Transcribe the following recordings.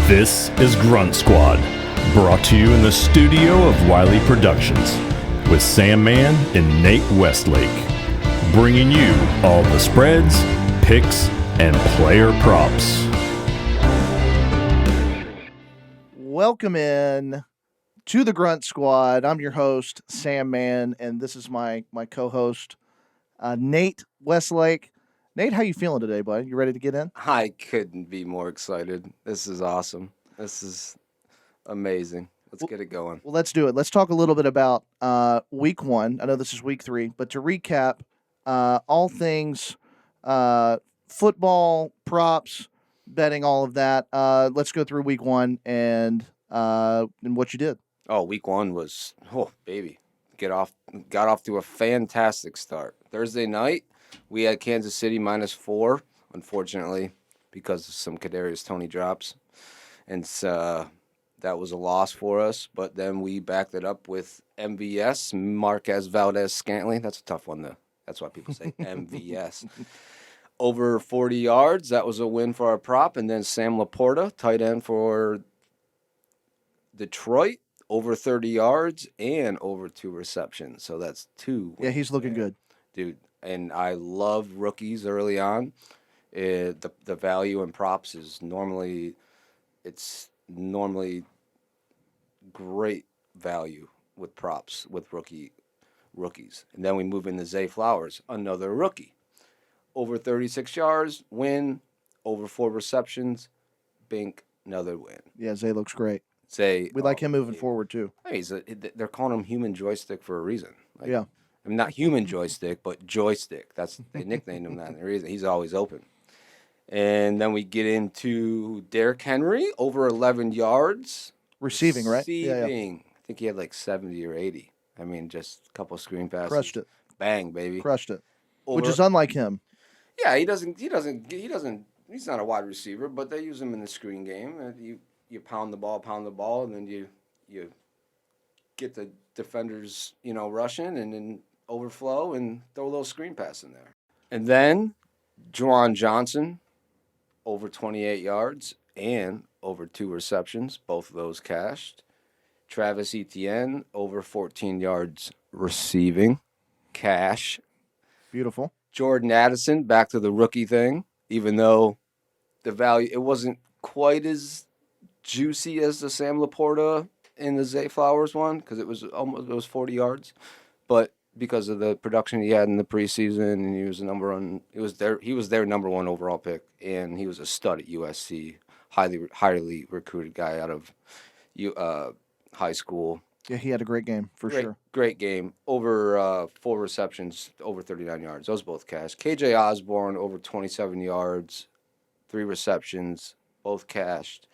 This is Grunt Squad, brought to you in the studio of Wiley Productions, with Sam Mann and Nate Westlake, bringing you all the spreads, picks, and player props. Welcome in to the Grunt Squad. I'm your host, Sam Mann, and this is my co-host, Nate Westlake. Nate, how you feeling today, bud? You ready to get in? I couldn't be more excited. This is awesome. This is amazing. Let's get it going. Well, let's do it. Let's talk a little bit about week one. I know this is week 3, but to recap, all things football, props, betting, all of that. Let's go through week one and what you did. Oh, week one was baby. Got off to a fantastic start. Thursday night, we had Kansas City -4, unfortunately, because of some Kadarius Toney drops. And that was a loss for us. But then we backed it up with MVS, Marquez Valdez Scantling. That's a tough one, though. That's why people say MVS. Over 40 yards. That was a win for our prop. And then Sam Laporta, tight end for Detroit, over 30 yards and over 2 receptions. So that's 2 wins. Yeah, he's looking good. Dude, and I love rookies early on. The value in props is normally great value with props with rookies. And then we move into Zay Flowers, another rookie. Over 36 yards, win. Over 4 receptions, bink, another win. Yeah, Zay looks great. Zay, We like him moving forward too. Hey, they're calling him Human Joystick for a reason. Yeah. I mean, not Human Joystick, but Joystick. They nicknamed him that. The reason he's always open. And then we get into Derrick Henry, over 11 yards. Receiving, right? Yeah. I think he had like 70 or 80. I mean, just a couple of screen passes. Crushed it. Bang, baby. Crushed it. Which is unlike him. Yeah, he's not a wide receiver, but they use him in the screen game. You pound the ball, and then you get the defenders, rushing and then overflow and throw a little screen pass in there. And then Juwan Johnson, over 28 yards and over 2 receptions, both of those cashed. Travis Etienne, over 14 yards receiving, cash. Beautiful. Jordan Addison, back to the rookie thing, even though the value, it wasn't quite as juicy as the Sam Laporta in the Zay Flowers one, because it was 40 yards, but because of the production he had in the preseason, and he was their number 1 overall pick, and he was a stud at USC, highly recruited guy out of high school. Yeah, he had a great game for sure. Great game. Over 4 receptions, over 39 yards. Those both cash. KJ Osborne, over 27 yards, 3 receptions, both cashed.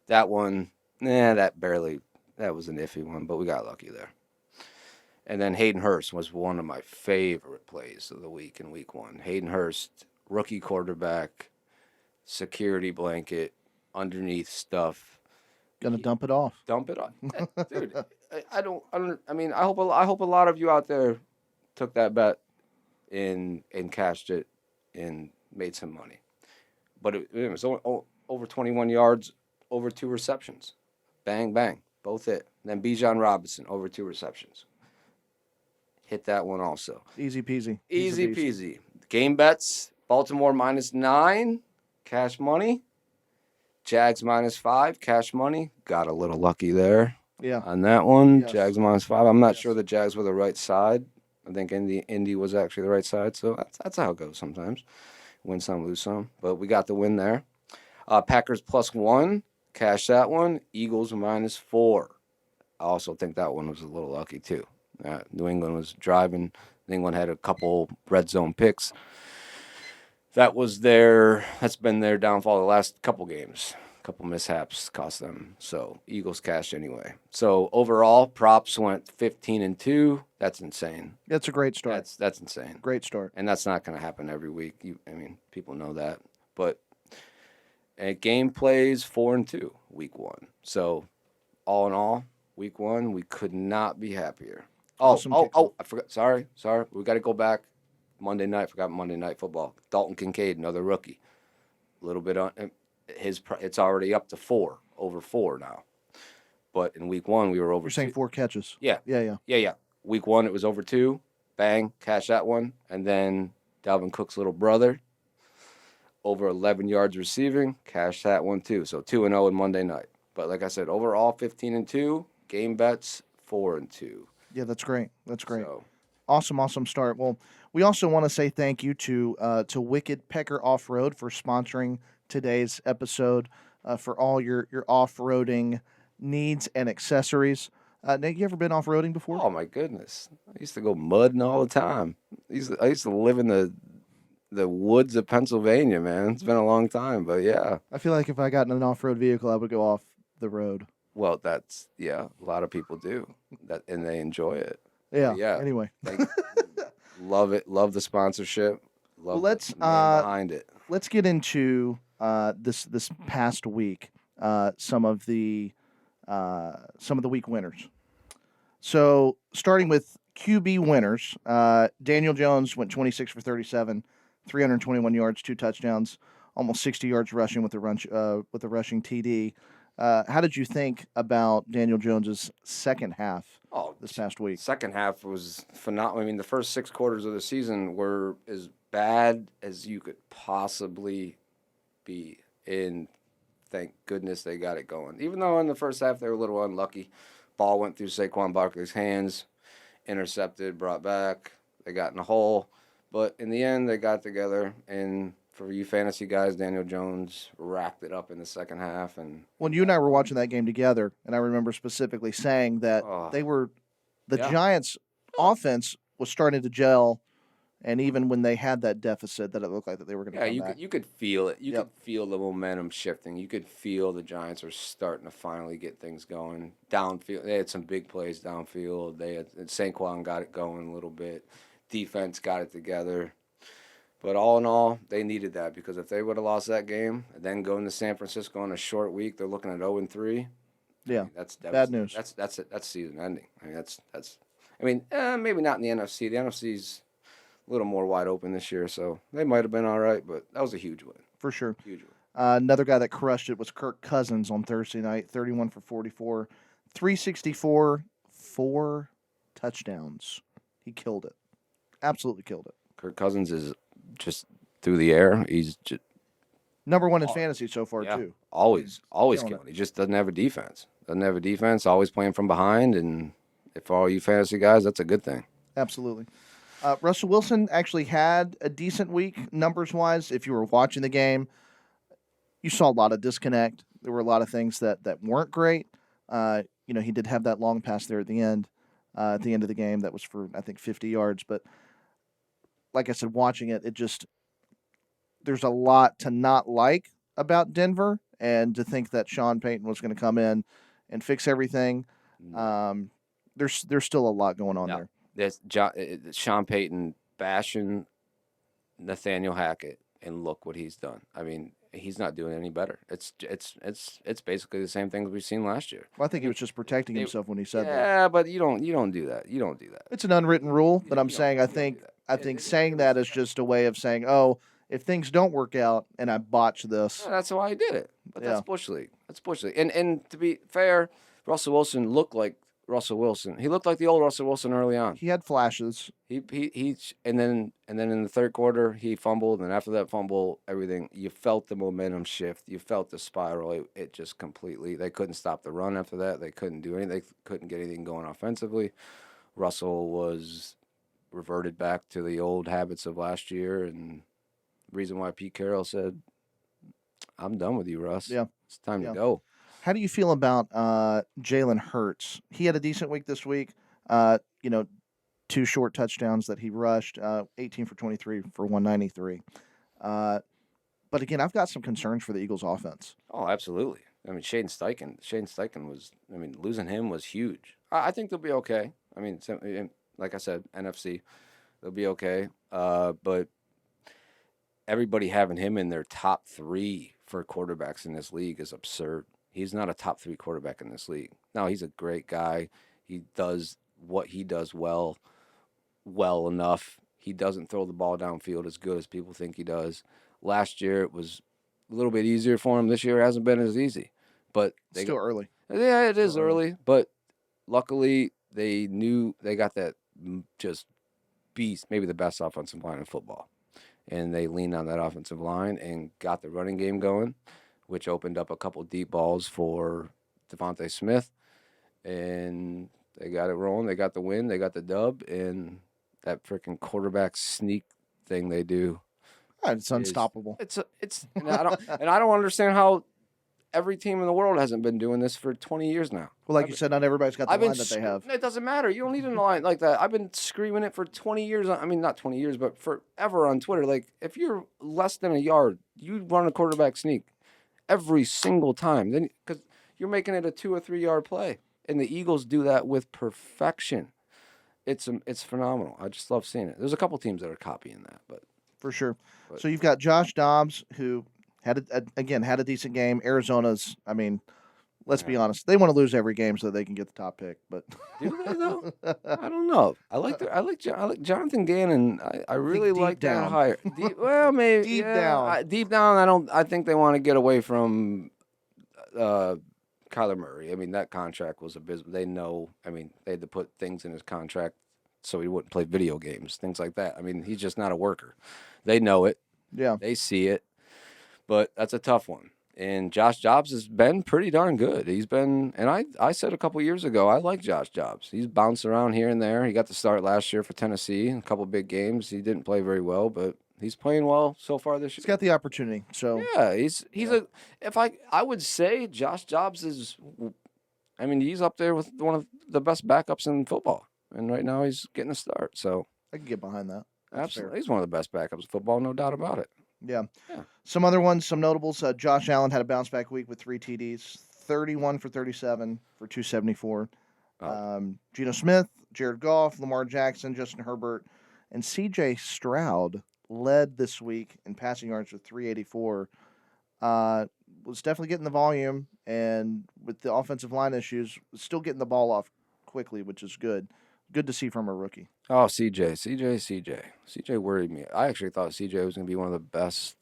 That one, that was an iffy one, but we got lucky there. And then Hayden Hurst was one of my favorite plays of the week in week 1. Hayden Hurst, rookie quarterback, security blanket, underneath stuff. Gonna dump it off. Dump it off. Dude, I hope a lot of you out there took that bet and cashed it and made some money. But it was over 21 yards, over 2 receptions. Bang, bang. Both hit. Then Bijan Robinson, over 2 receptions. Hit that one also. Easy peasy. Easy peasy. Game bets, Baltimore -9, cash money. Jags -5, cash money. Got a little lucky there. Yeah. On that one, Yes. Jags -5. I'm not sure the Jags were the right side. I think Indy was actually the right side, so that's how it goes sometimes. Win some, lose some. But we got the win there. Packers +1, cash that one. Eagles -4. I also think that one was a little lucky too. New England was driving. New England had a couple red zone picks. That's been their downfall the last couple games. A couple mishaps cost them. So Eagles cashed anyway. So overall, props went 15-2. That's insane. That's a great start. That's insane. Great start. And that's not going to happen every week. People know that. But game plays 4-2 week 1. So all in all, week 1, we could not be happier. Awesome. I forgot. Sorry. We got to go back. Monday night. Forgot Monday Night Football. Dalton Kincaid, another rookie. A little bit on it's already up to 4 over 4 now. But in week 1, we were over You're saying 2. 4 catches. Yeah. Yeah. Yeah. Week 1, it was over 2. Bang, catch that one. And then Dalvin Cook's little brother, over 11 yards receiving, cash that one too. So 2-0 in Monday night. But like I said, overall 15-2, game bets 4-2. Yeah, that's great. That's great. So, Awesome start. Well, we also want to say thank you to Wicked Pecker Off Road for sponsoring today's episode for all your off-roading needs and accessories. Nate, you ever been off-roading before? oh my goodness, I used to go mudding all the time. I used to live in the woods of Pennsylvania, man. It's been a long time, but yeah. I feel like if I got in an off-road vehicle, I would go off the road. Well, that's a lot of people do that, and they enjoy it. Yeah. Yeah. Anyway, Love it. Love the sponsorship. Love let's the man behind it. let's get into this past week. Some of the week winners. So starting with QB winners, Daniel Jones went 26 for 37, 321 yards, 2 touchdowns, almost 60 yards rushing with a rushing TD. How did you think about Daniel Jones's second half this past week? Second half was phenomenal. I mean, the first 6 quarters of the season were as bad as you could possibly be. And thank goodness they got it going. Even though in the first half they were a little unlucky. Ball went through Saquon Barkley's hands, intercepted, brought back. They got in a hole. But in the end, they got together. And for you fantasy guys, Daniel Jones racked it up in the second half. And When you and I were watching that game together, and I remember specifically saying that the Giants' offense was starting to gel, and even when they had that deficit, that it looked like that they were going to come back. You could feel it. You could feel the momentum shifting. You could feel the Giants are starting to finally get things going. Downfield, they had some big plays downfield. Saquon got it going a little bit. Defense got it together. But all in all, they needed that because if they would have lost that game and then going to San Francisco in a short week, they're looking at 0-3. Yeah, that's bad news. That's season ending. I mean, that's. I mean, maybe not in the NFC. The NFC's a little more wide open this year, so they might have been all right. But that was a huge win. For sure. Huge win. Another guy that crushed it was Kirk Cousins on Thursday night, 31 for 44, 364, 4 touchdowns. He killed it. Absolutely killed it. Kirk Cousins is just through the air. He's just number 1 in fantasy so far, too. Always killing. He just doesn't have a defense. Always playing from behind, and for all you fantasy guys, that's a good thing. Absolutely. Russell Wilson actually had a decent week numbers-wise. If you were watching the game, you saw a lot of disconnect. There were a lot of things that weren't great. He did have that long pass there at the end of the game that was for, I think, 50 yards. But like I said, watching it, there's a lot to not like about Denver, and to think that Sean Payton was going to come in and fix everything. There's still a lot going on there. There's Sean Payton bashing Nathaniel Hackett, and look what he's done. I mean, he's not doing any better. It's basically the same things we've seen last year. Well, I think he was just protecting himself when he said that. Yeah, but you don't do that. You don't do that. It's an unwritten rule, but I'm saying I think saying that is just a way of saying, oh, if things don't work out and I botch this. Yeah, that's why he did it. But that's Bush League. That's Bush League. And to be fair, Russell Wilson looked like Russell Wilson. He looked like the old Russell Wilson early on. He had flashes. He and then in the third quarter he fumbled, and after that fumble, everything, you felt the momentum shift. You felt the spiral. It just completely, they couldn't stop the run after that. They couldn't do anything. They couldn't get anything going offensively. Russell was reverted back to the old habits of last year, and the reason why Pete Carroll said, "I'm done with you, Russ. Yeah. It's time to go." How do you feel about Jalen Hurts? He had a decent week this week. 2 short touchdowns that he rushed, 18 for 23 for 193. But again, I've got some concerns for the Eagles' offense. Oh, absolutely. I mean, Shane Steichen was. I mean, losing him was huge. I think they'll be okay. I mean, like I said, NFC, they'll be okay. But everybody having him in their top 3 for quarterbacks in this league is absurd. He's not a top 3 quarterback in this league. No, he's a great guy. He does what he does well enough. He doesn't throw the ball downfield as good as people think he does. Last year, it was a little bit easier for him. This year, it hasn't been as easy. but they Still early. Yeah, it is Still early. early, but luckily they knew they got that just beast, maybe the best offensive line in football, and they leaned on that offensive line and got the running game going, which opened up a couple deep balls for Devontae Smith, and they got it rolling. They got the win. They got the dub, and that freaking quarterback sneak thing they do. It's unstoppable. And I don't understand how every team in the world hasn't been doing this for 20 years now. Well, like you said, not everybody's got the line that they have. It doesn't matter. You don't need a line like that. I've been screaming it for 20 years. I mean, not 20 years, but forever on Twitter. Like, if you're less than a yard, you run a quarterback sneak every single time. Then, because you're making it a 2 or 3 yard play, and the Eagles do that with perfection. It's phenomenal. I just love seeing it. There's a couple teams that are copying that, but for sure. So you've got Josh Dobbs, who had a decent game. Arizona's, I mean, let's be honest, they want to lose every game so they can get the top pick. But do they though? I don't know. I like Jonathan Gannon. I really like that hire. Well, maybe deep down, I think they want to get away from Kyler Murray. I mean, that contract was abysmal. They know. I mean, they had to put things in his contract so he wouldn't play video games, things like that. I mean, he's just not a worker. They know it. Yeah. They see it. But that's a tough one. And Josh Dobbs has been pretty darn good. He's been, and I said a couple years ago, I like Josh Dobbs. He's bounced around here and there. He got the start last year for Tennessee, a couple big games. He didn't play very well, but he's playing well so far this year. He's got the opportunity. So yeah, I would say Josh Dobbs is, I mean, he's up there with one of the best backups in football. And right now he's getting a start. So I can get behind that. That's absolutely. fair. He's one of the best backups in football, no doubt about it. Yeah. Some other ones, some notables. Josh Allen had a bounce back week with 3 TDs, 31 for 37 for 274. Geno Smith, Jared Goff, Lamar Jackson, Justin Herbert, and C.J. Stroud led this week in passing yards with 384. Was definitely getting the volume, and with the offensive line issues, was still getting the ball off quickly, which is good. Good to see from a rookie. Oh, CJ worried me. I actually thought CJ was going to be one of the best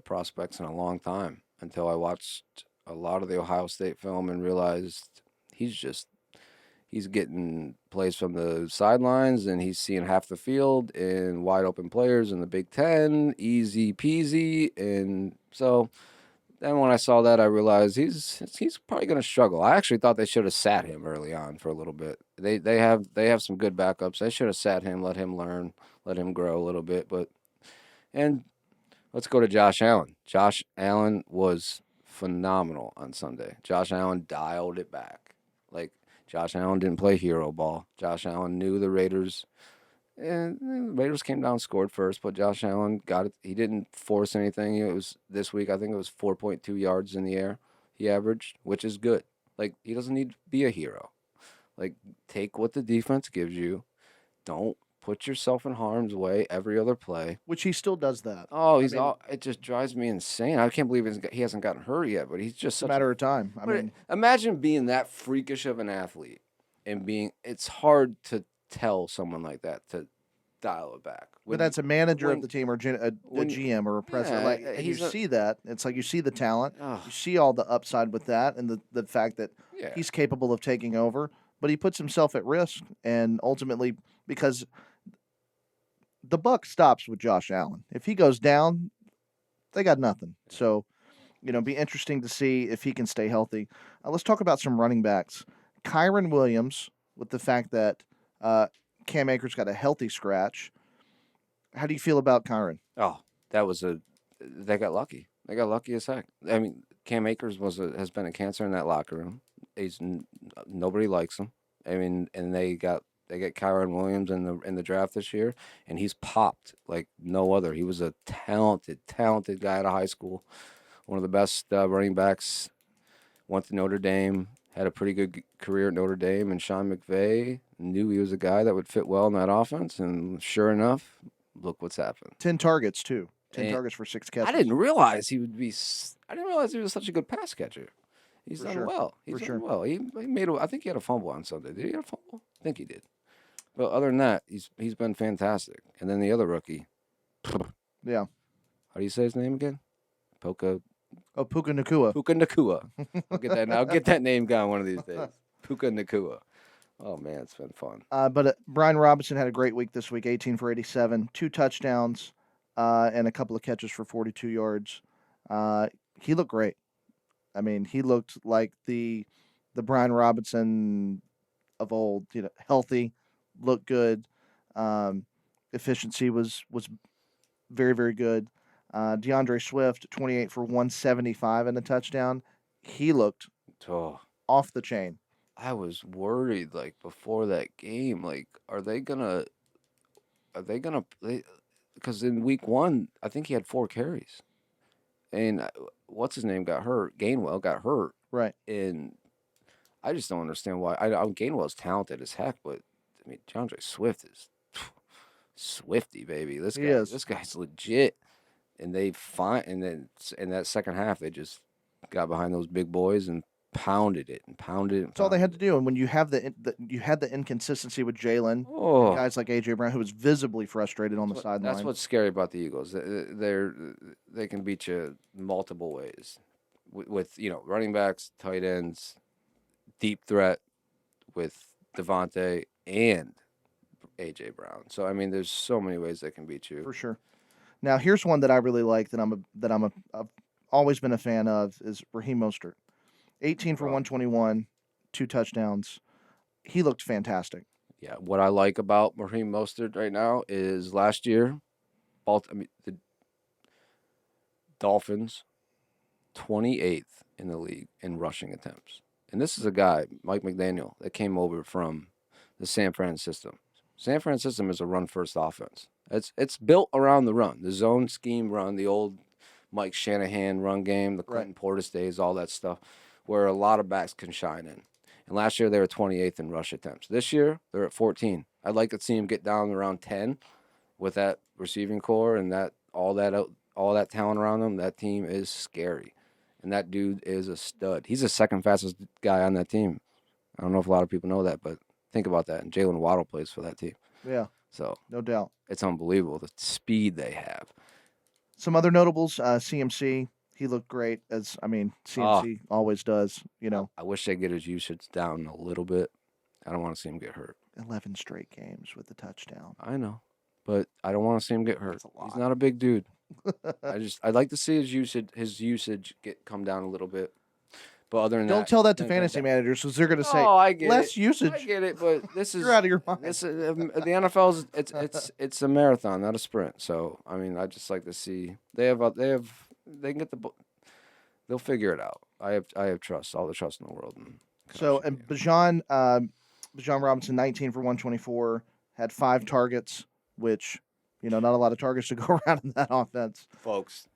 prospects in a long time until I watched a lot of the Ohio State film and realized he's getting plays from the sidelines and he's seeing half the field and wide open players in the Big Ten, easy peasy. And so then when I saw that, I realized he's probably going to struggle. I actually thought they should have sat him early on for a little bit. They have some good backups. They should have sat him, let him learn, let him grow a little bit. And let's go to Josh Allen. Josh Allen was phenomenal on Sunday. Josh Allen dialed it back. Like, Josh Allen didn't play hero ball. Josh Allen knew the Raiders. And the Raiders came down and scored first, but Josh Allen got it. He didn't force anything. It was this week, I think it was 4.2 yards in the air he averaged, which is good. Like, he doesn't need to be a hero. Like, take what the defense gives you. Don't put yourself in harm's way every other play. Which he still does that. Oh, it just drives me insane. I can't believe he hasn't gotten hurt yet, but he's just such a matter of time. I mean, imagine being that freakish of an athlete and it's hard to tell someone like that to dial it back. But that's a manager of the team or a GM or a president. Yeah, you see that. It's like you see the talent. You see all the upside with that and the fact that he's capable of taking over. But he puts himself at risk. And ultimately, because the buck stops with Josh Allen. If he goes down, they got nothing. So, be interesting to see if he can stay healthy. Let's talk about some running backs. Kyren Williams, with the fact that Cam Akers got a healthy scratch. How do you feel about Kyren? Oh, they got lucky. They got lucky as heck. I mean, Cam Akers has been a cancer in that locker room. Nobody likes him. I mean, and they got Kyren Williams in the draft this year, and he's popped like no other. He was a talented guy out of high school, one of the best running backs. Went to Notre Dame. Had a pretty good career at Notre Dame, and Sean McVay knew he was a guy that would fit well in that offense, and sure enough, look what's happened. 10 targets, too. 10 targets for 6 catches. I didn't realize he was such a good pass catcher. He's done well. He's done well. He made I think he had a fumble on Sunday. Did he have a fumble? I think he did. But other than that, he's been fantastic. And then the other rookie. Yeah. How do you say his name again? Oh, Puka Nakua. Puka Nakua. I'll get that name down one of these days. Puka Nakua. Oh man, it's been fun. But Brian Robinson had a great week this week, 18 for 87, 2 touchdowns, and a couple of catches for 42 yards. He looked great. I mean, he looked like the Brian Robinson of old. Healthy, looked good. Efficiency was very, very good. DeAndre Swift, 28 for 175 and a touchdown. He looked Oh, off the chain. I was worried like before that game. Like, are they gonna play? Because in week 1, I think he had 4 carries, and what's his name got hurt. Gainwell got hurt, Right. and I just don't understand why. Gainwell's talented as heck, but I mean, DeAndre Swift is Swifty, baby. He is. This guy's legit. And and then in that second half, they just got behind those big boys and pounded it and pounded it. That's all they had to do. And when you have you had the inconsistency with Jalen, Oh, guys like AJ Brown, who was visibly frustrated on the sideline. that's what's scary about the Eagles. They can beat you multiple ways with running backs, tight ends, deep threat with Devontae and AJ Brown. So I mean, there's so many ways they can beat you. For sure. Now here's one that I really like I've always been a fan of is Raheem Mostert. 18 for 121, 2 touchdowns. He looked fantastic. Yeah, what I like about Raheem Mostert right now is last year, the Dolphins, 28th in the league in rushing attempts. And this is a guy, Mike McDaniel, that came over from the San Fran system. San Fran system is a run-first offense. It's built around the run, the zone scheme run, the old Mike Shanahan run game, the Clinton Portis days, all that stuff, where a lot of backs can shine in. And last year they were 28th in rush attempts. This year they're at 14. I'd like to see him get down around 10 with that receiving core and all that talent around them. That team is scary, and that dude is a stud. He's the second fastest guy on that team. I don't know if a lot of people know that, but think about that. And Jalen Waddle plays for that team. Yeah. So no doubt. It's unbelievable the speed they have. Some other notables, CMC, he looked great CMC always does, I wish they get his usage down a little bit. I don't want to see him get hurt. 11 straight games with the touchdown. I know, but I don't want to see him get hurt. That's a lot. He's not a big dude. I'd like to see his usage come down a little bit. But other than don't tell that to fantasy managers because they're going to say less usage. I get it, but this is you're out of your mind. The NFL's it's a marathon, not a sprint. So I mean, I just like to see they can get they'll figure it out. I have trust, all the trust in the world. And Bijan Robinson, 19 for 124, had 5 targets, which not a lot of targets to go around in that offense. Folks,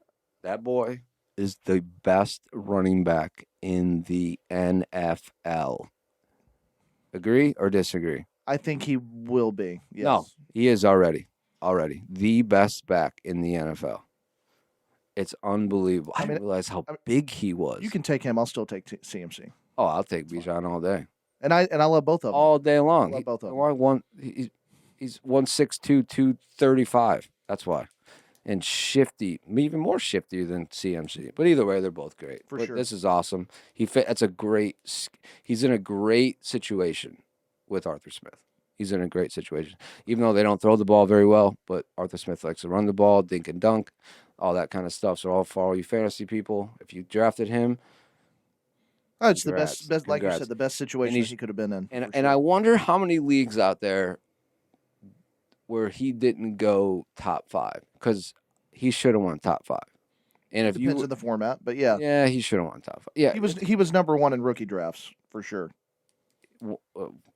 that boy is the best running back in the NFL. Agree or disagree? I think he will be. Yes. No, he is already the best back in the NFL. It's unbelievable. I didn't realize how big he was. You can take him. I'll still take CMC. Oh, I'll take Bijan all day. And I love both of them. All day long. I love both of them. He's 162, 235. That's why. And shifty, even more shifty than CMC. But either way, they're both great. For sure. This is awesome. He's in a great situation with Arthur Smith. He's in a great situation. Even though they don't throw the ball very well, but Arthur Smith likes to run the ball, dink and dunk, all that kind of stuff. So for all you fantasy people, if you drafted him, it's the best like you said, the best situation he could have been in. And I wonder how many leagues out there where he didn't go top 5, because he should have won top 5. And if depends on the format, but yeah, he should have won top 5. Yeah, he was number 1 in rookie drafts for sure.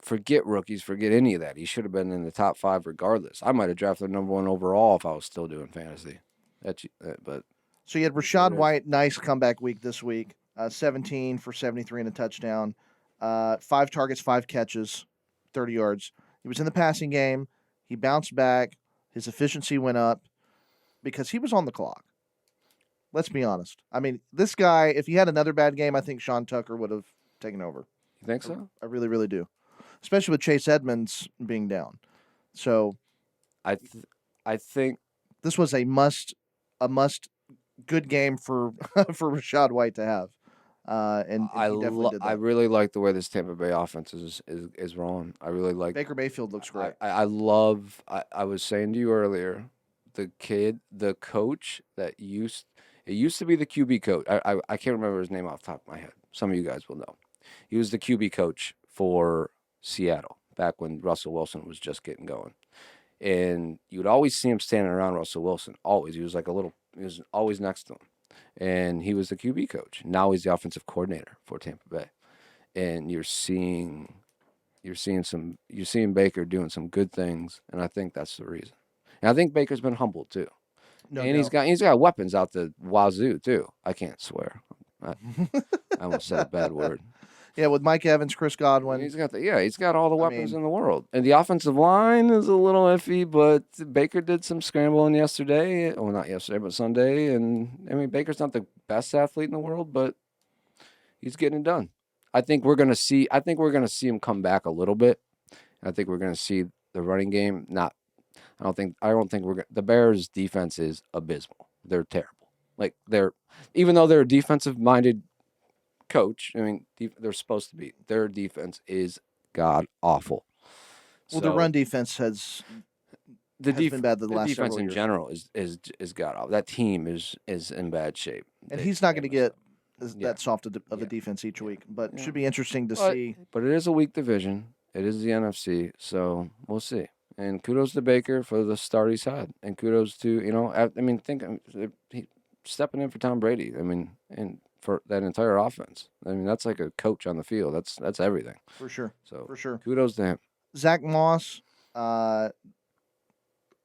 Forget rookies, forget any of that. He should have been in the top 5 regardless. I might have drafted number 1 overall if I was still doing fantasy. So you had Rachaad White, nice comeback week this week. 17 for 73 and a touchdown, 5 targets, 5 catches, 30 yards. He was in the passing game. He bounced back. His efficiency went up because he was on the clock. Let's be honest. I mean, this guy, if he had another bad game, I think Sean Tucker would have taken over. You think so? I really, really do. Especially with Chase Edmonds being down. So I think this was a must good game for for Rashad White to have. And he definitely did I that. really like the way this Tampa Bay offense is rolling. I really like. Baker Mayfield looks great. I love. I was saying to you earlier, the coach that used to be the QB coach. I can't remember his name off the top of my head. Some of you guys will know. He was the QB coach for Seattle back when Russell Wilson was just getting going, and you would always see him standing around Russell Wilson. Always, he was like a little. He was always next to him, and he was the QB coach. Now he's the offensive coordinator for Tampa Bay, and you're seeing Baker doing some good things, and I think that's the reason. And I think Baker's been humbled too, No and he's got weapons out the wazoo too. I can't swear. I almost said a bad word. Yeah, with Mike Evans, Chris Godwin. He's got all the weapons in the world, and the offensive line is a little iffy. But Baker did some scrambling yesterday. Well, not yesterday, but Sunday. And I mean, Baker's not the best athlete in the world, but he's getting it done. I think we're gonna see him come back a little bit. I think we're gonna see the running game. I don't think the Bears' defense is abysmal. They're terrible. Even though they're a defensive minded coach. I mean, they're supposed to be. Their defense is god awful. Well, the run defense has been bad the last defense several in years. general is god awful. That team is in bad shape. And he's not going to get that soft of a defense each week, but it should be interesting to see. But it is a weak division. It is the NFC, so we'll see. And kudos to Baker for the start he's had, and kudos to he stepping in for Tom Brady. I mean, and for that entire offense. I mean, that's like a coach on the field. That's everything. For sure. So for sure. Kudos to him. Zach Moss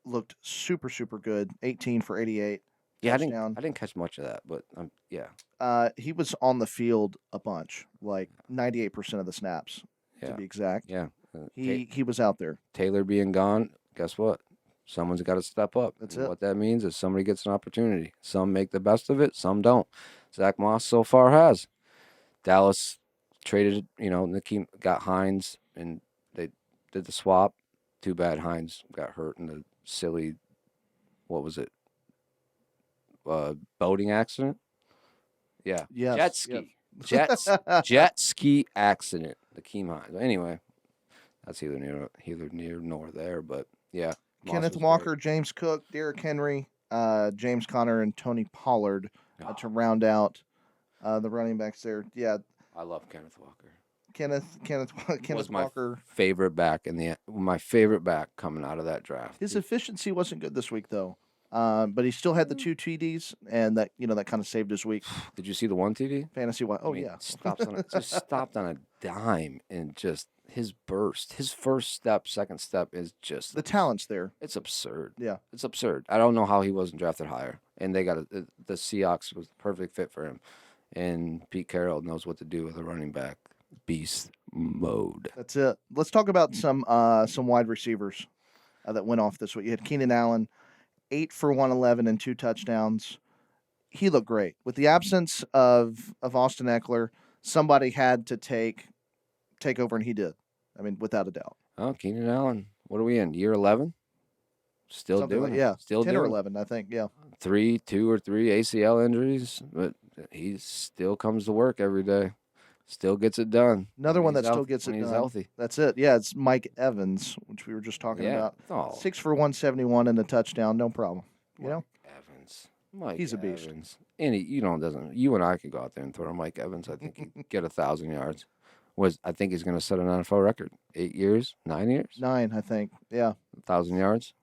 looked super, super good. 18 for 88. Yeah, touchdown. I didn't catch much of that, but yeah. He was on the field a bunch, like 98% of the snaps, to be exact. Yeah. He was out there. Taylor being gone, guess what? Someone's got to step up. That's and it. What that means is somebody gets an opportunity. Some make the best of it, some don't. Zach Moss so far has. Dallas traded, Nakeem got Hines, and they did the swap. Too bad Hines got hurt in the silly, what was it? Boating accident? Yeah. Yes. Jet ski. Jet ski accident. Nakeem Hines. Anyway, that's either near nor there, but yeah. Kenneth Walker, James Cook, Derrick Henry, James Conner, and Tony Pollard to round out the running backs there. Yeah, I love Kenneth Walker. Kenneth Walker, my favorite back coming out of that draft. His efficiency wasn't good this week though, but he still had the 2 TDs, and that that kind of saved his week. Did you see the 1 TD? Fantasy wise, yeah, stopped on a dime, and just his burst, his first step, second step is just the talent's there. It's absurd. Yeah, it's absurd. I don't know how he wasn't drafted higher. And they got the Seahawks was the perfect fit for him, and Pete Carroll knows what to do with a running back. Beast mode. That's it. Let's talk about some wide receivers that went off this week. You had Keenan Allen, 8 for 111 and 2 touchdowns. He looked great. With the absence of Austin Eckler, somebody had to take over, and he did. I mean, without a doubt. Oh, Keenan Allen. What are we in? Year 11? Still Something doing it. Yeah. Still 10 doing or 11, I think, yeah. 2 or 3 ACL injuries, but he still comes to work every day. Still gets it done. Another one that still gets it done. He's healthy. That's it. Yeah, it's Mike Evans, which we were just talking about. Oh. 6 for 171 and a touchdown, no problem. Evans. He's a beast. Evans. And you and I could go out there and throw Mike Evans. I think he'd get 1,000 yards. I think he's going to set an NFL record. 8 years, 9 years? 9, I think. Yeah. 1,000 yards.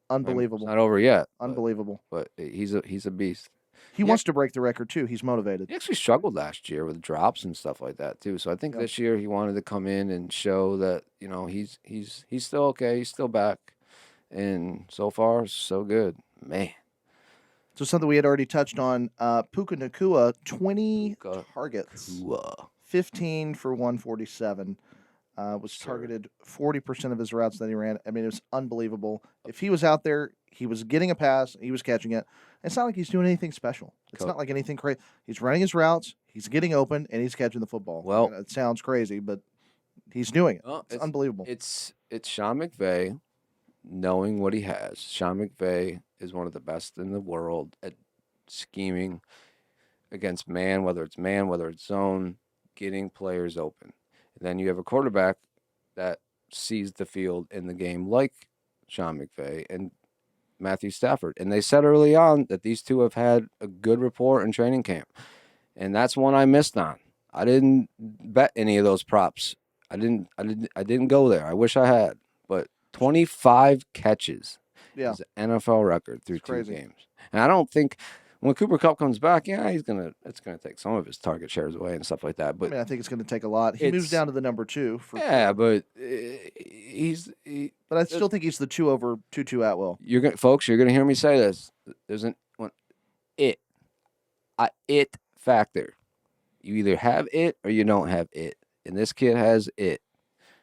Unbelievable. It's not over yet. Unbelievable. But he's a beast. He wants to break the record too. He's motivated. He actually struggled last year with drops and stuff like that too. So I think this year he wanted to come in and show that he's still okay. He's still back, and so far so good, man. So something we had already touched on: Puka Nacua, 20 targets, 15 for 147. Was targeted 40% of his routes that he ran. I mean, it was unbelievable. If he was out there, he was getting a pass, he was catching it. It's not like he's doing anything special. It's not like anything crazy. He's running his routes, he's getting open, and he's catching the football. Well, it sounds crazy, but he's doing it. It's unbelievable. It's Sean McVay knowing what he has. Sean McVay is one of the best in the world at scheming against man, whether it's zone, getting players open. And then you have a quarterback that sees the field in the game like Sean McVay and Matthew Stafford. And they said early on that these two have had a good rapport in training camp. And that's one I missed on. I didn't bet any of those props. I didn't go there. I wish I had. But 25 catches is an NFL record through 2 games. And I don't think when Cooper Kupp comes back, it's gonna take some of his target shares away and stuff like that. But I think it's going to take a lot. He moves down to the number 2. But but I still think he's the 2 over Tutu Atwell. You're gonna hear me say this. There's an it factor. You either have it or you don't have it, and this kid has it.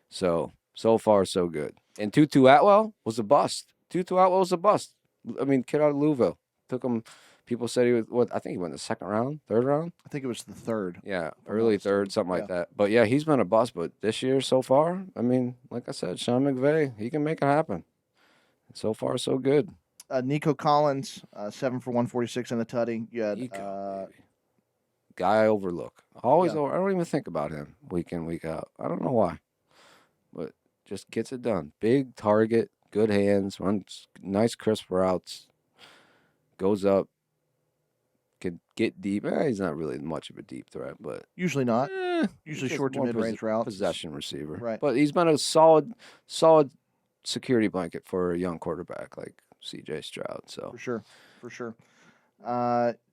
So far so good. And Tutu Atwell was a bust. Kid out of Louisville. Took him. People said he was I think he went in the 2nd round, 3rd round. I think it was the 3rd. Yeah, early 3rd, something like that. But yeah, he's been a bust. But this year so far, like I said, Sean McVay, he can make it happen. So far so good. Nico Collins, 7 for 146 in the tutty. You had guy I overlook. I don't even think about him week in, week out. I don't know why. But just gets it done. Big target, good hands, runs nice crisp routes, goes up, can get deep. He's not really much of a deep threat, but usually not. Usually short to mid-range routes. Possession receiver. Right. But he's been a solid security blanket for a young quarterback like C.J. Stroud. So For sure.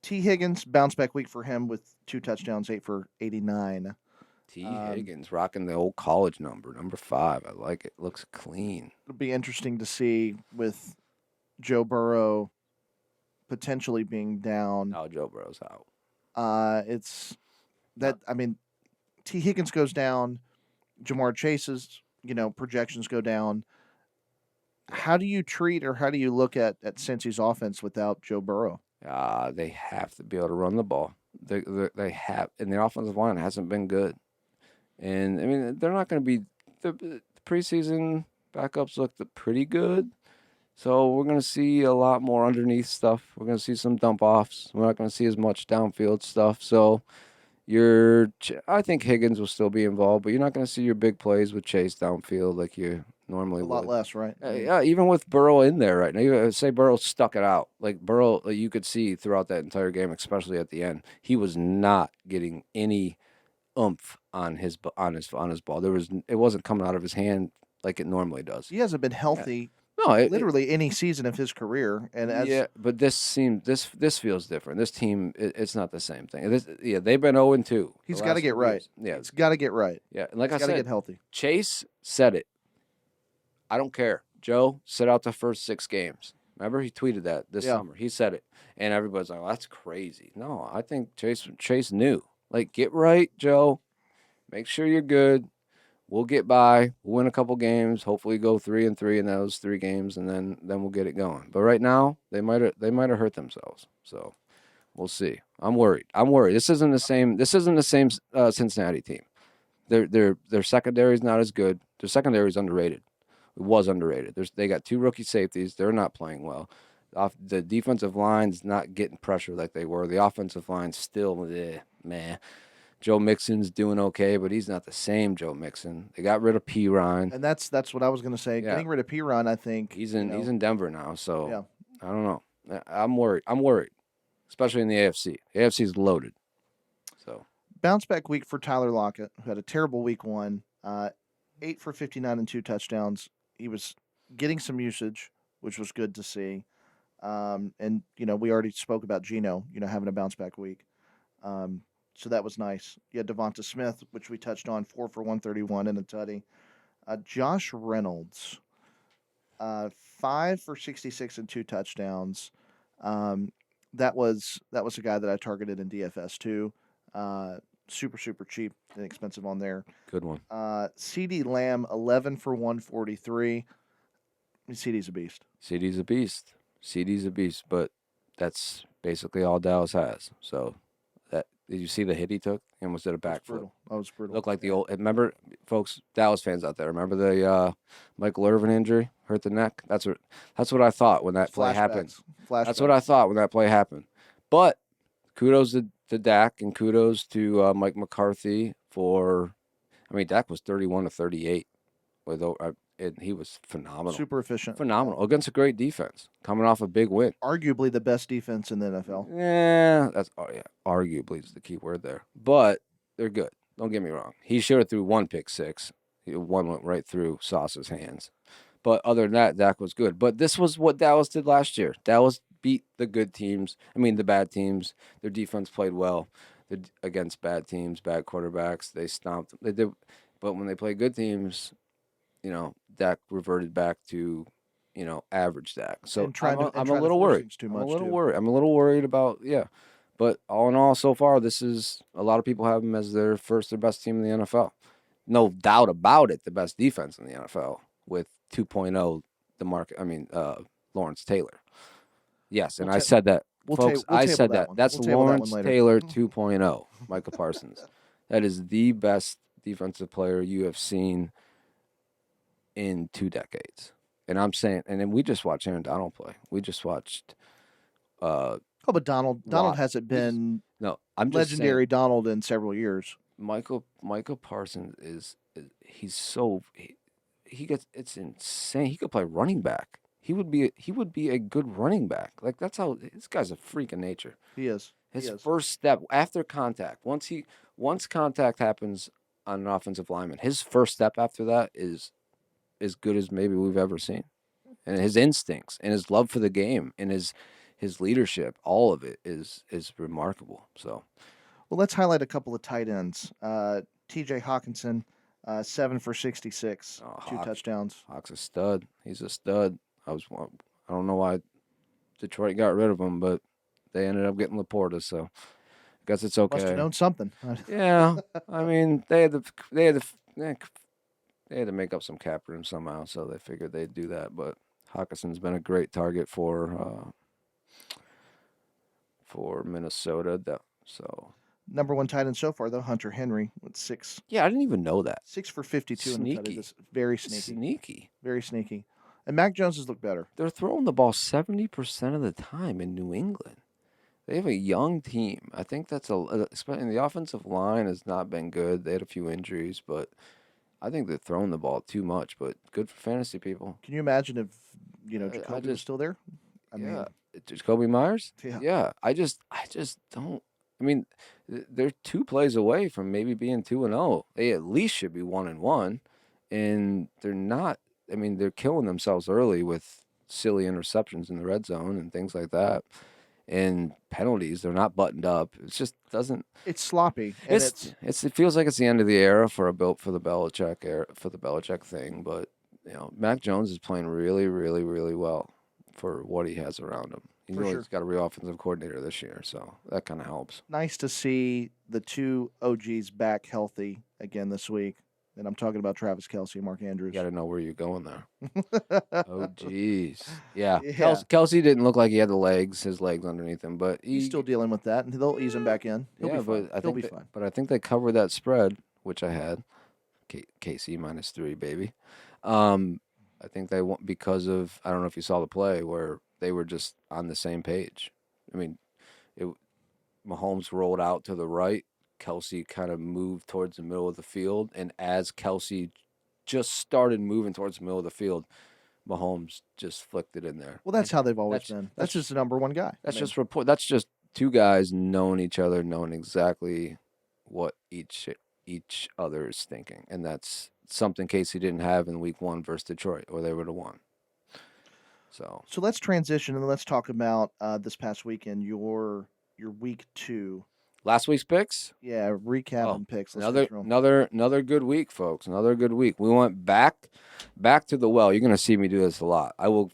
T. Higgins, bounce back week for him with 2 touchdowns, 8 for 89. T. Higgins rocking the old college number 5. I like it. Looks clean. It'll be interesting to see with Joe Burrow potentially being down. No, Joe Burrow's out. T. Higgins goes down. Jamar Chase's, projections go down. How do you treat or how do you look at Cincy's offense without Joe Burrow? They have to be able to run the ball. They have, and their offensive line hasn't been good. And they're not going to be. The preseason backups looked pretty good, so we're going to see a lot more underneath stuff. We're going to see some dump offs. We're not going to see as much downfield stuff. So I think Higgins will still be involved, but you're not going to see your big plays with Chase downfield like you normally would. A lot less, right? Yeah, even with Burrow in there right now. You say Burrow stuck it out. Like Burrow, you could see throughout that entire game, especially at the end, he was not getting any oomph on his ball. It wasn't coming out of his hand like it normally does. He hasn't been healthy. No, literally any season of his career, but this feels different. This team, it's not the same thing. They've been 0-2. He's got to get right. Yeah, he's got to get right. Yeah, and like I said, got to get healthy. Chase said it. I don't care. Joe, sit out the first 6 games. Remember, he tweeted that this summer. He said it, and everybody's like, "Well, that's crazy." No, I think Chase knew. Like, get right, Joe. Make sure you're good. We'll get by. We'll win a couple games. Hopefully, go 3-3 in those 3 games, and then we'll get it going. But right now, they might have hurt themselves. So we'll see. I'm worried. This isn't the same. Cincinnati team. Their secondary is not as good. Their secondary is underrated. It was underrated. They got 2 rookie safeties. They're not playing well. The defensive line's not getting pressure like they were. The offensive line's still meh. Joe Mixon's doing okay, but he's not the same Joe Mixon. They got rid of Pirine. And that's what I was going to say. Yeah. Getting rid of Pirine, I think. He's in Denver now, so I don't know. I'm worried, especially in the AFC. The AFC's loaded. So bounce back week for Tyler Lockett, who had a terrible week 1. 8 for 59 and 2 touchdowns. He was getting some usage, which was good to see. And we already spoke about Geno, having a bounce back week. So that was nice. You had Devonta Smith, which we touched on, 4 for 131 in a tutty. Josh Reynolds, 5 for 66 and 2 touchdowns. That was a guy that I targeted in DFS too. Super, super cheap, inexpensive on there. Good one. CeeDee Lamb, 11 for 143. CeeDee's a beast, but that's basically all Dallas has. So did you see the hit he took? He almost did a backflip. That was brutal. Looked like the old. Remember, folks, Dallas fans out there. Remember the Michael Irvin injury, hurt the neck. That's what I thought when that play happened. Flashbacks. That's what I thought when that play happened. But kudos to Dak and kudos to Mike McCarthy for. I mean, Dak was 31 to 38 and he was phenomenal. Super efficient. Phenomenal against a great defense, coming off a big win. Arguably the best defense in the NFL. Yeah, arguably is the key word there. But they're good. Don't get me wrong. He should have threw one pick six. One went right through Sauce's hands. But other than that, Dak was good. But this was what Dallas did last year. Dallas beat the good teams. I mean, the bad teams. Their defense played well against bad teams, bad quarterbacks. They stomped them. They did. But when they played good teams, Dak reverted back to, average Dak. So I'm a little worried. I'm a little worried about, But all in all, so far, a lot of people have him as their best team in the NFL. No doubt about it, the best defense in the NFL with 2.0, Lawrence Taylor. Yes, and I said that, folks. I said that. That's Lawrence Taylor 2.0, Micah Parsons. That is the best defensive player you have seen in 2 decades. And I'm saying, and then we just watched Aaron Donald play. We just watched. But Donald hasn't been I'm just legendary saying, Donald in several years. Michael Parsons he's so it's insane. He could play running back. He would be a good running back. Like that's how this guy's a freak of nature. He is. His first step after contact, once contact happens on an offensive lineman, his first step after that is as good as maybe we've ever seen. And his instincts and his love for the game and his leadership, all of it is remarkable. So, well, let's highlight a couple of tight ends. T.J. Hawkinson, 7 for 66, 2 touchdowns. Hawk's a stud. He's a stud. I don't know why Detroit got rid of him, but they ended up getting Laporta, so I guess it's okay. Must have known something. Yeah, I mean they had to make up some cap room somehow, so they figured they'd do that. But Hawkinson's been a great target for Minnesota. So number 1 tight end so far, though, Hunter Henry with 6. Yeah, I didn't even know that. 6 for 52 Sneaky. in the cut. Very sneaky. Sneaky. Very sneaky. And Mac Jones has looked better. They're throwing the ball 70% of the time in New England. They have a young team. I think that's the offensive line has not been good. They had a few injuries, but I think they're throwing the ball too much. But good for fantasy people. Can you imagine if Jacoby was still there? I mean, Jacoby Myers. Yeah. I just don't. I mean, they're 2 plays away from maybe being 2-0. They at least should be 1-1, and they're not. I mean, they're killing themselves early with silly interceptions in the red zone and things like that, and penalties. They're not buttoned up. It just doesn't. It's sloppy. It feels like it's the end of the era for the Belichick thing. But Mac Jones is playing really, really, really well for what he has around him. He's got a real offensive coordinator this year, so that kind of helps. Nice to see the 2 OGs back healthy again this week. And I'm talking about Travis Kelce and Mark Andrews. You got to know where you're going there. Oh, geez. Yeah. Kelce didn't look like he had his legs underneath him, but he's still dealing with that, and they'll ease him back in. He'll be fine. But I think they covered that spread, which I had. KC -3, baby. I think they won because of, I don't know if you saw the play where they were just on the same page. I mean, Mahomes rolled out to the right. Kelce kind of moved towards the middle of the field, and as Kelce just started moving towards the middle of the field, Mahomes just flicked it in there. Well, that's how they've always been. That's just the number 1 guy. That's just 2 guys knowing each other, knowing exactly what each other is thinking, and that's something Casey didn't have in Week 1 versus Detroit, or they would have won. So let's transition and let's talk about this past weekend, your Week 2. Last week's picks? Yeah, recap and picks. Another good week, folks. Another good week. We went back to the well. You're going to see me do this a lot. I will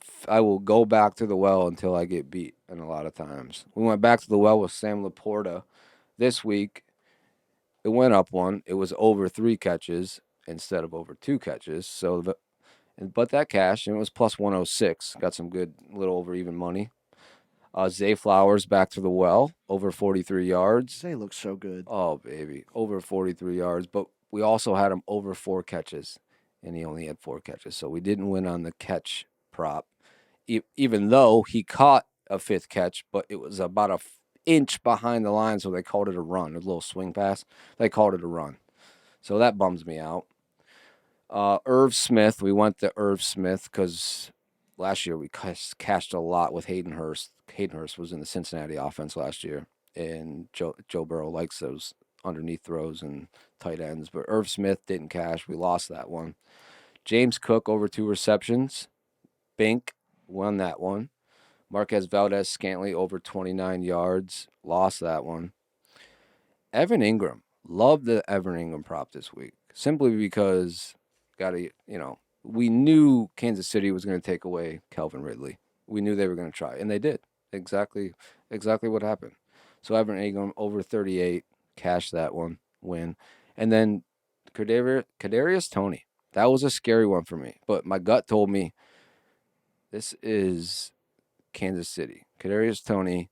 go back to the well until I get beat, and a lot of times. We went back to the well with Sam Laporta this week. It went up 1. It was over 3 catches instead of over 2 catches. But that cash, and it was plus 106. Got some good little over even money. Zay Flowers back to the well, over 43 yards. Zay looks so good. Oh, baby, over 43 yards. But we also had him over 4 catches, and he only had 4 catches. So we didn't win on the catch prop, even though he caught a 5th catch, but it was about a inch behind the line, so they called it a run, a little swing pass. They called it a run. So that bums me out. Irv Smith, we went to Irv Smith because last year we cashed a lot with Hayden Hurst. Hayden Hurst was in the Cincinnati offense last year, and Joe Burrow likes those underneath throws and tight ends. But Irv Smith didn't cash. We lost that one. James Cook over 2 receptions. Bink won that one. Marquez Valdez-Scantling over 29 yards. Lost that one. Evan Ingram. Loved the Evan Ingram prop this week. Simply because, we knew Kansas City was going to take away Calvin Ridley. We knew they were going to try, and they did. Exactly what happened. So Evan Ingram over 38. Cash that one. Win. And then Kadarius Toney. That was a scary one for me. But my gut told me this is Kansas City. Kadarius Toney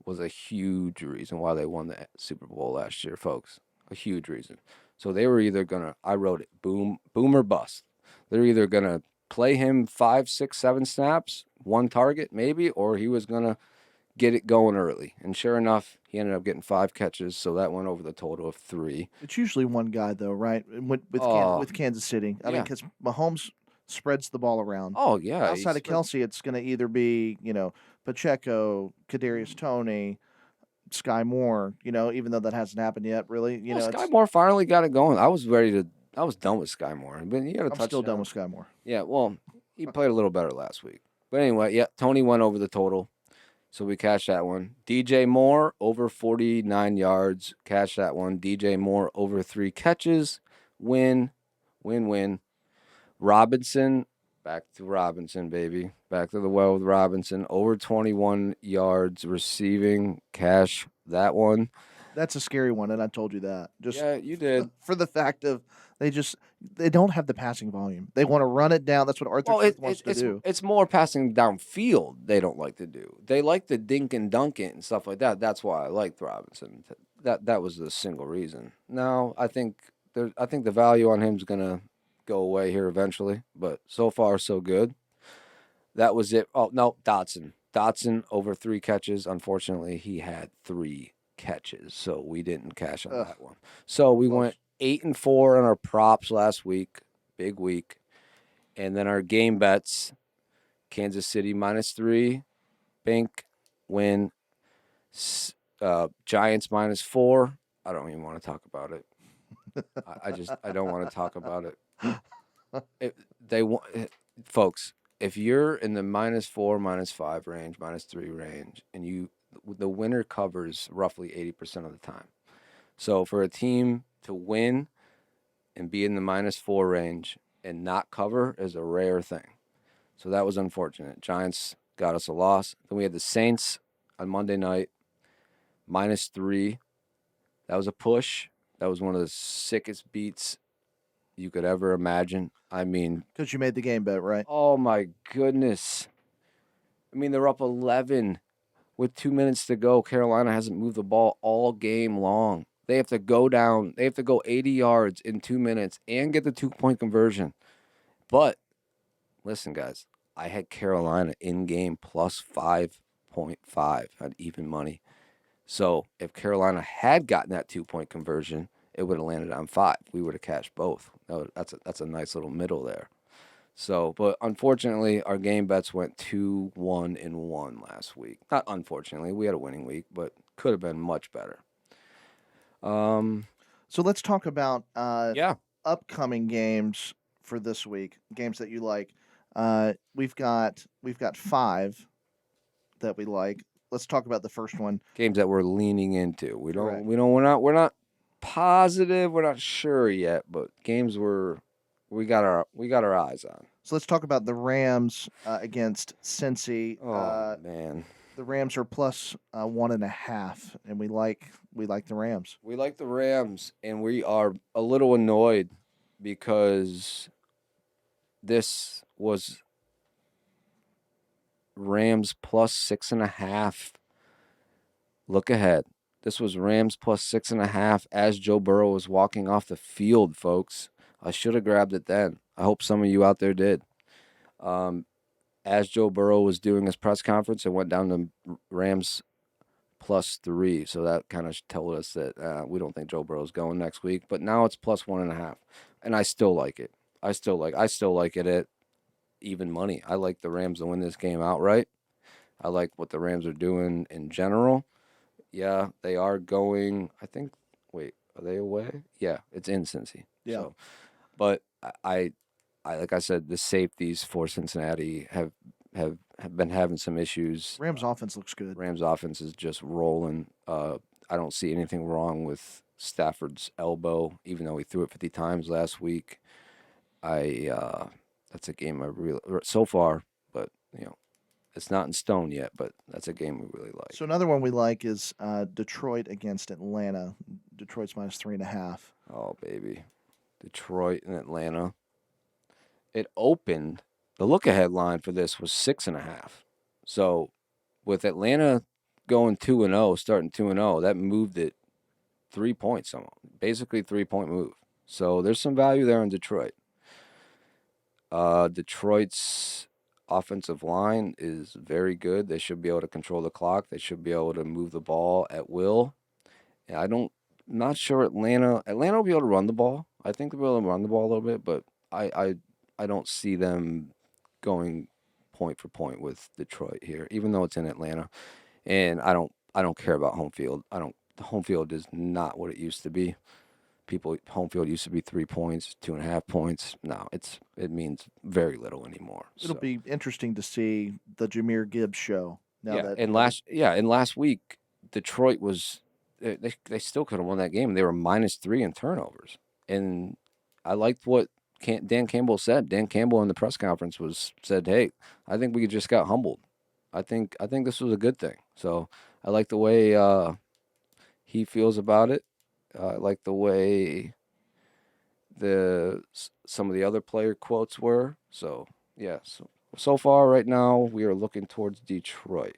was a huge reason why they won the Super Bowl last year, folks. A huge reason. So they were either going to, I wrote it, boom or bust. They're either going to play him 5, 6, 7 snaps, 1 target maybe, or he was going to get it going early. And sure enough, he ended up getting 5 catches, so that went over the total of 3. It's usually one guy, though, right? With Kansas City. I mean, because Mahomes spreads the ball around. Oh, yeah. Outside of Kelsey, it's going to either be, Pacheco, Kadarius Toney, Sky Moore, even though that hasn't happened yet, really. Sky Moore finally got it going. I was done with Sky Moore. But he had a I'm touchdown. still done with Sky Moore. Yeah, well, he played a little better last week. But anyway, yeah, Toney went over the total. So we cashed that one. DJ Moore over 49 yards. Cash that one. DJ Moore over 3 catches. Win. Robinson. Back to Robinson, baby. Back to the well with Robinson. Over 21 yards receiving. Cash that one. That's a scary one, and I told you that. Yeah, you did. For the fact of they don't have the passing volume. They want to run it down. That's what Arthur Smith wants to do. It's more passing downfield they don't like to do. They like to dink and dunk it and stuff like that. That's why I liked Robinson. That was the single reason. Now I think the value on him is gonna go away here eventually, but so far so good. That was it. Oh no, Dotson over 3 catches. Unfortunately, he had 3 catches, so we didn't cash on that one. So we went 8-4 on our props last week, big week, and then our game bets: Kansas City -3, Bink, win. Giants -4. I don't even want to talk about it. I don't want to talk about it. Folks, if you're in the -4, -5 range, -3 range, and the winner covers roughly 80% of the time. So for a team to win and be in the -4 range and not cover is a rare thing. So that was unfortunate. Giants got us a loss. Then we had the Saints on Monday night, -3. That was a push. That was one of the sickest beats you could ever imagine. I mean, because you made the game bet, right? Oh my goodness. I mean, they're up 11 with 2 minutes to go. Carolina hasn't moved the ball all game long. They have to go down. They have to go 80 yards in 2 minutes and get the 2-point conversion. But listen, guys, I had Carolina in game plus 5.5 at even money. So if Carolina had gotten that 2-point conversion, it would have landed on 5. We would have cashed both. That's a nice little middle there. So, but unfortunately, our game bets went 2-1-1 last week. Not unfortunately, we had a winning week, but could have been much better. So let's talk about upcoming games for this week. Games that you like. We've got 5 that we like. Let's talk about the first one. Games that we're leaning into. We're not positive. We're not sure yet, but games we got our eyes on. So let's talk about the Rams against Cincy. Oh man, the Rams are plus 1.5, and we like the Rams. We like the Rams, and we are a little annoyed because this was Rams plus 6.5. Look ahead. This was Rams plus 6.5 as Joe Burrow was walking off the field, folks. I should have grabbed it then. I hope some of you out there did. As Joe Burrow was doing his press conference, it went down to Rams +3. So that kind of told us that we don't think Joe Burrow's going next week. But now it's +1.5, and I still like it. I still like it at even money. I like the Rams to win this game outright. I like what the Rams are doing in general. Yeah, they are going. I think. Wait, are they away? Yeah, it's in Cincy. Yeah. So, but I like I said, the safeties for Cincinnati have been having some issues. Rams offense looks good. Rams offense is just rolling. I don't see anything wrong with Stafford's elbow, even though he threw it 50 times last week. That's a game I really so far, but it's not in stone yet. But that's a game we really like. So another one we like is Detroit against Atlanta. Detroit's -3.5. Oh baby, Detroit and Atlanta. It opened. The look-ahead line for this was 6.5. So with Atlanta going 2-0, starting 2-0, that moved it 3 points, basically 3-point move. So there's some value there in Detroit. Detroit's offensive line is very good. They should be able to control the clock. They should be able to move the ball at will. And not sure Atlanta will be able to run the ball. I think they'll be able to run the ball a little bit, but I don't see them going point for point with Detroit here, even though it's in Atlanta. And I don't care about home field. The home field is not what it used to be. Home field used to be 3 points, 2.5 points. No, it means very little anymore. It'll be interesting to see the Jahmyr Gibbs show. Last week Detroit was they still could have won that game. They were -3 in turnovers, and I liked what Dan Campbell said. Dan Campbell in the press conference said, "Hey, I think we just got humbled. I think this was a good thing." So I like the way he feels about it. I like the way some of the other player quotes were. So yeah, so far right now we are looking towards Detroit.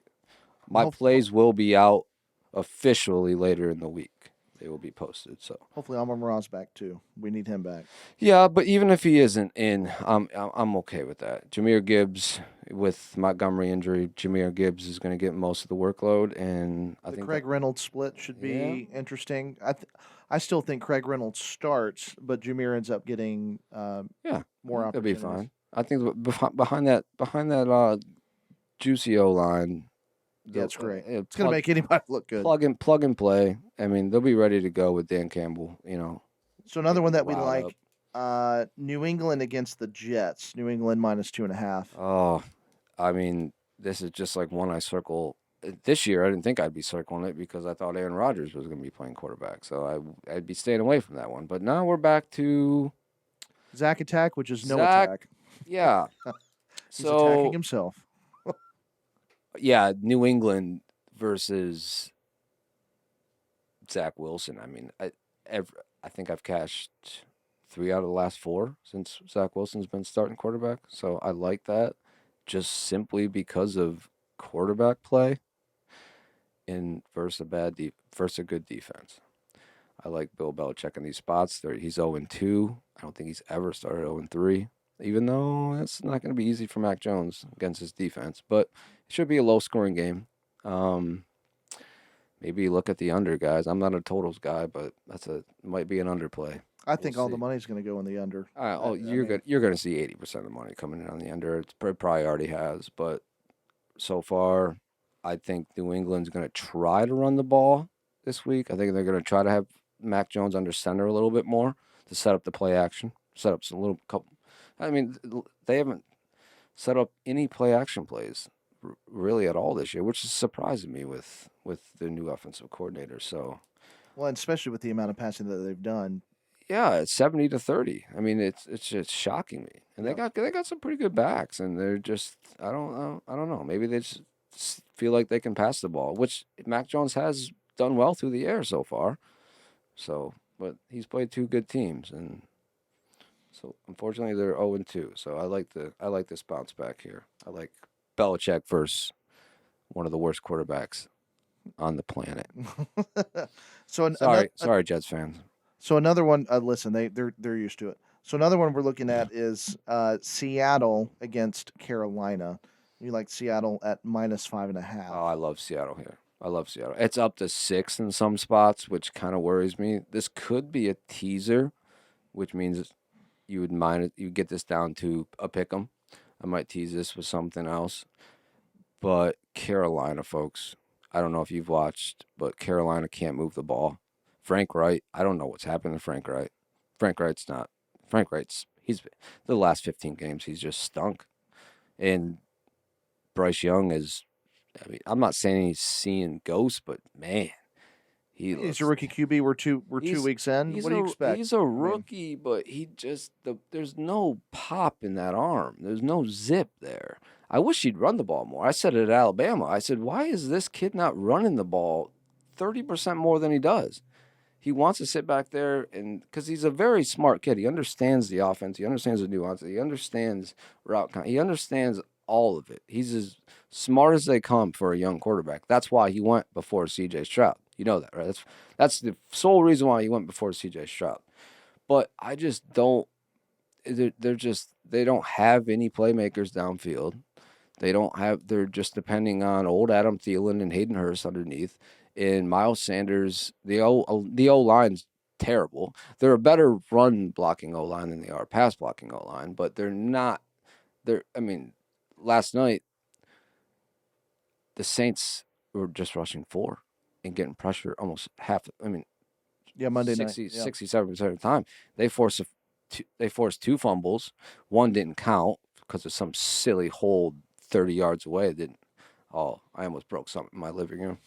My plays will be out officially later in the week. They will be posted. So hopefully Amon-Ra's back too. We need him back. Yeah, but even if he isn't in, I'm okay with that. Jahmyr Gibbs with Montgomery injury, Jahmyr Gibbs is going to get most of the workworkload, and I think Craig Reynolds split should be interesting. I still think Craig Reynolds starts, but Jahmyr ends up getting more opportunities. It'll be fine. I think behind that Juicy O line. Yeah, it's great. It's going to make anybody look good. Plug and play. I mean, they'll be ready to go with Dan Campbell, So another one that we like, New England against the Jets. New England -2.5. Oh, I mean, this is just like one I circle. This year, I didn't think I'd be circling it because I thought Aaron Rodgers was going to be playing quarterback. So I'd be staying away from that one. But now we're back to Zach attack, which is no attack. Yeah. He's attacking himself. Yeah, New England versus Zach Wilson. I mean, I think I've cashed 3 out of the last 4 since Zach Wilson's been starting quarterback. So I like that just simply because of quarterback play and versus a good defense. I like Bill Belichick in these spots. He's 0-2. I don't think he's ever started 0-3. Even though it's not going to be easy for Mac Jones against his defense. But it should be a low-scoring game. Maybe look at the under, guys. I'm not a totals guy, but might be an underplay. I think all the money's going to go in the under. You're going to see 80% of the money coming in on the under. It probably already has. But so far, I think New England's going to try to run the ball this week. I think they're going to try to have Mac Jones under center a little bit more to set up the play action. Set up some little couple. I mean, they haven't set up any play action plays really at all this year, which is surprising me with the new offensive coordinator. So, well, and especially with the amount of passing that they've done. Yeah, it's 70-30. I mean, it's just shocking me. And they got some pretty good backs, and they're just I don't know. Maybe they just feel like they can pass the ball, which Mac Jones has done well through the air so far. So, but he's played 2 good teams, and so unfortunately they're 0-2. So I like this bounce back here. I like Belichick versus one of the worst quarterbacks on the planet. Sorry, Jets fans. So another one. Listen, they're used to it. So another one we're looking at is Seattle against Carolina. You like Seattle at -5.5. Oh, I love Seattle here. I love Seattle. It's up to 6 in some spots, which kind of worries me. This could be a teaser, which means you would mind it. You get this down to a pick 'em. I might tease this with something else. But Carolina, folks, I don't know if you've watched, but Carolina can't move the ball. Frank Wright, I don't know what's happened to Frank Wright. Frank Wright's not. Frank Wright's, he's, the last 15 games, he's just stunk. And Bryce Young is, I mean, I'm not saying he's seeing ghosts, but man, He's a rookie QB. We're 2 weeks in. What do you expect? He's a rookie, but there's no pop in that arm. There's no zip there. I wish he'd run the ball more. I said it at Alabama. I said, why is this kid not running the ball 30% more than he does? He wants to sit back there and because he's a very smart kid. He understands the offense. He understands the nuances. He understands he understands all of it. He's as smart as they come for a young quarterback. That's why he went before C.J. Stroud. You know that, right? That's the sole reason why he went before C.J. Stroud. But I just don't. They don't have any playmakers downfield. They're just depending on old Adam Thielen and Hayden Hurst underneath. And Miles Sanders, the O line's terrible. They're a better run blocking O line than they are pass blocking O line, but they're not. I mean, last night the Saints were just rushing 4 and getting pressure almost half. I mean, Monday 60, night. Yeah. 67% of the time. They forced 2 fumbles. One didn't count because of some silly hold 30 yards away. It didn't. Oh, I almost broke something in my living room.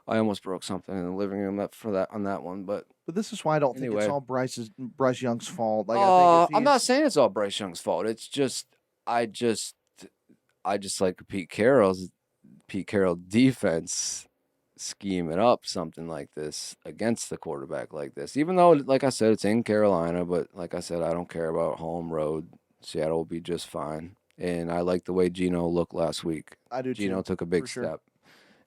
I almost broke something in the living room on that one. But this is why I don't think it's all Bryce Young's fault. Like I'm not saying it's all Bryce Young's fault. It's just I just like Pete Carroll defense scheme it up something like this against the quarterback like this. Even though, like I said, it's in Carolina, but like I said, I don't care about home road. Seattle will be just fine. And I like the way Geno looked last week. I do Geno too, took a big sure. step.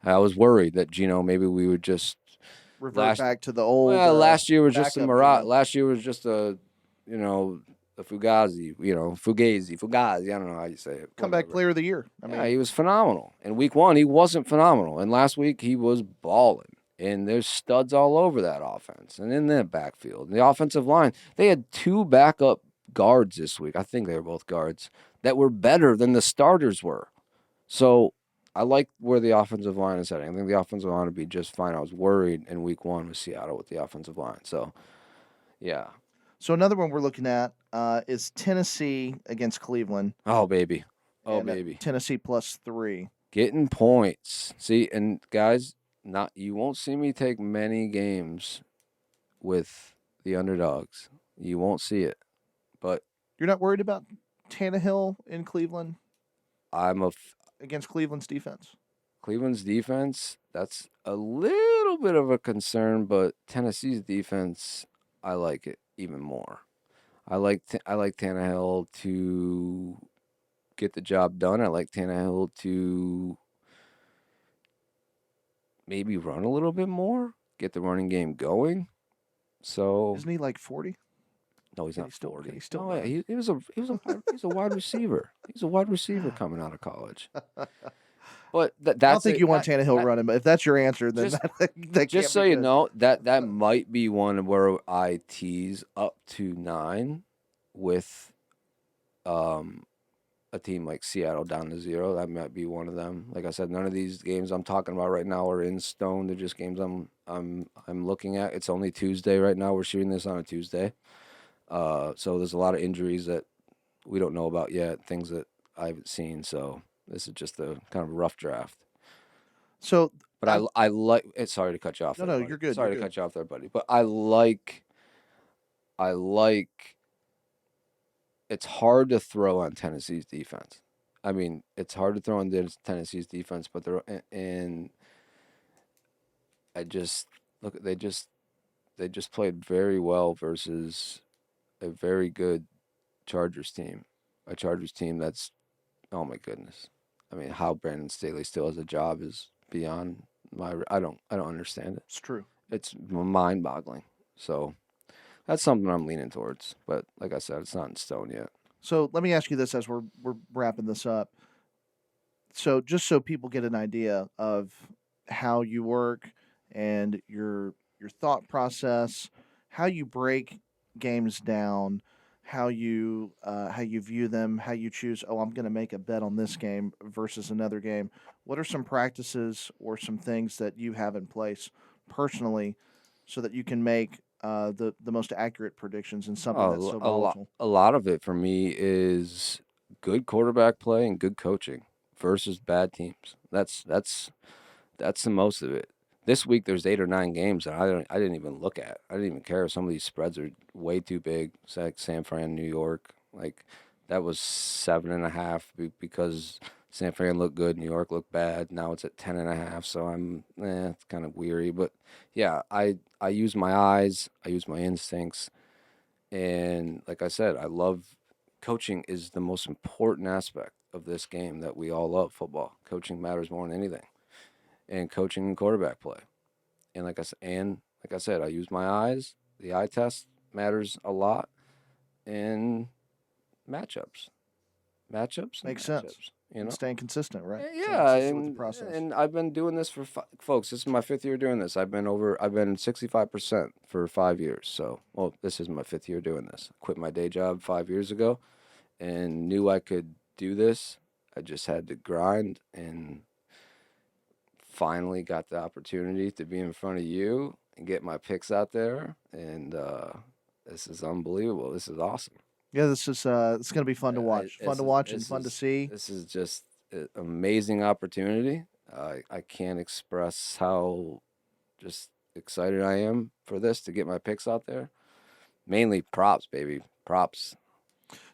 I was worried that Geno maybe we would just revert back to the old. Well, last year was just a mirage. Last year was just a Fugazi, Fugazi. I don't know how you say it. Comeback player of the year. He was phenomenal. In week 1, he wasn't phenomenal. And last week, he was balling. And there's studs all over that offense. And in that backfield. And the offensive line, they had 2 backup guards this week. I think they were both guards that were better than the starters were. So I like where the offensive line is heading. I think the offensive line would be just fine. I was worried in week 1 with Seattle with the offensive line. So, yeah. So another one we're looking at is Tennessee against Cleveland. Oh, baby. Baby. Tennessee +3. Getting points. See, and guys, you won't see me take many games with the underdogs. You won't see it. But you're not worried about Tannehill in Cleveland? Against Cleveland's defense. Cleveland's defense, that's a little bit of a concern, but Tennessee's defense, I like it even more. I like Tannehill to get the job done. I like Tannehill to maybe run a little bit more, get the running game going. So isn't he like 40? No, he's not 40. He's still he was a wide receiver. He's a wide receiver coming out of college. But that's I don't think you want Tannehill running, but if that's your answer, then that just so you know, that might be one where I tease up to 9 with a team like Seattle down to 0. That might be one of them. Like I said, none of these games I'm talking about right now are in stone. They're just games I'm looking at. It's only Tuesday right now. We're shooting this on a Tuesday. So there's a lot of injuries that we don't know about yet, things that I haven't seen. So this is just a kind of a rough draft. So, but I like. Sorry to cut you off. No, buddy. You're good. Sorry to cut you off there, buddy. But I like. It's hard to throw on Tennessee's defense. I mean, it's hard to throw on Tennessee's defense, but they just played very well versus a very good Chargers team. A Chargers team that's, oh my goodness. I mean, how Brandon Staley still has a job is beyond I don't understand it. It's true. It's mind-boggling. So that's something I'm leaning towards. But like I said, it's not in stone yet. So let me ask you this as we're wrapping this up. So just so people get an idea of how you work and your thought process, how you break games down, how you view them, how you choose. Oh, I'm going to make a bet on this game versus another game. What are some practices or some things that you have in place personally, so that you can make the most accurate predictions in something that's Oh, so volatile? a lot of it for me is good quarterback play and good coaching versus bad teams. That's the most of it. This week there's 8 or 9 games that I didn't even look at. I didn't even care. Some of these spreads are way too big. It's like San Fran, New York. Like that was 7.5 because San Fran looked good, New York looked bad. Now it's at 10.5. So it's kind of weary. But yeah, I use my eyes. I use my instincts. And like I said, I love coaching is the most important aspect of this game that we all love, football. Coaching matters more than anything. And coaching and quarterback play. And like I said, I use my eyes. The eye test matters a lot. And matchups. Matchups and Makes sense. matchups, And staying consistent, right? Staying Yeah, consistent with the process. and I've been doing this for folks. This is my 5th year doing this. I've been 65% for 5 years. So, well, this is my 5th year doing this. I quit my day job 5 years ago, and knew I could do this. I just had to grind, and finally got the opportunity to be in front of you and get my picks out there. And this is unbelievable. This is awesome. Yeah, this is it's going to be fun to watch. Fun to watch and fun to see. This is just an amazing opportunity. I can't express how just excited I am for this to get my picks out there. Mainly props, baby. Props.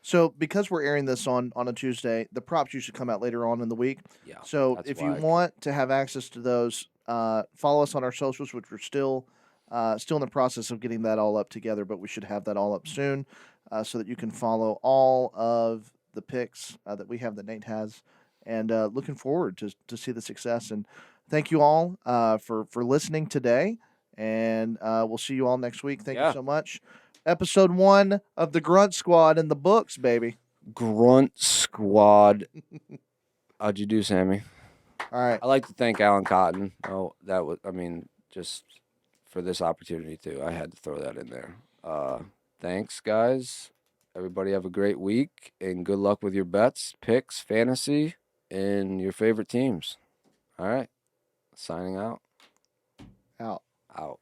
So, because we're airing this on a Tuesday, the props usually come out later on in the week. Yeah. So, That's if why you I want to have access to those, follow us on our socials, which we're still in the process of getting that all up together, but we should have that all up soon, so that you can follow all of the picks that we have that Nate has, and looking forward to see the success. And thank you all for listening today, and we'll see you all next week. Thank you Yeah. so much. Episode 1 of the Grunt Squad in the books, baby. Grunt Squad. How'd you do, Sammy? All right. I'd like to thank Alan Cotton. Oh, just for this opportunity too. I had to throw that in there. Thanks, guys. Everybody have a great week and good luck with your bets, picks, fantasy, and your favorite teams. All right. Signing out. Out. Out.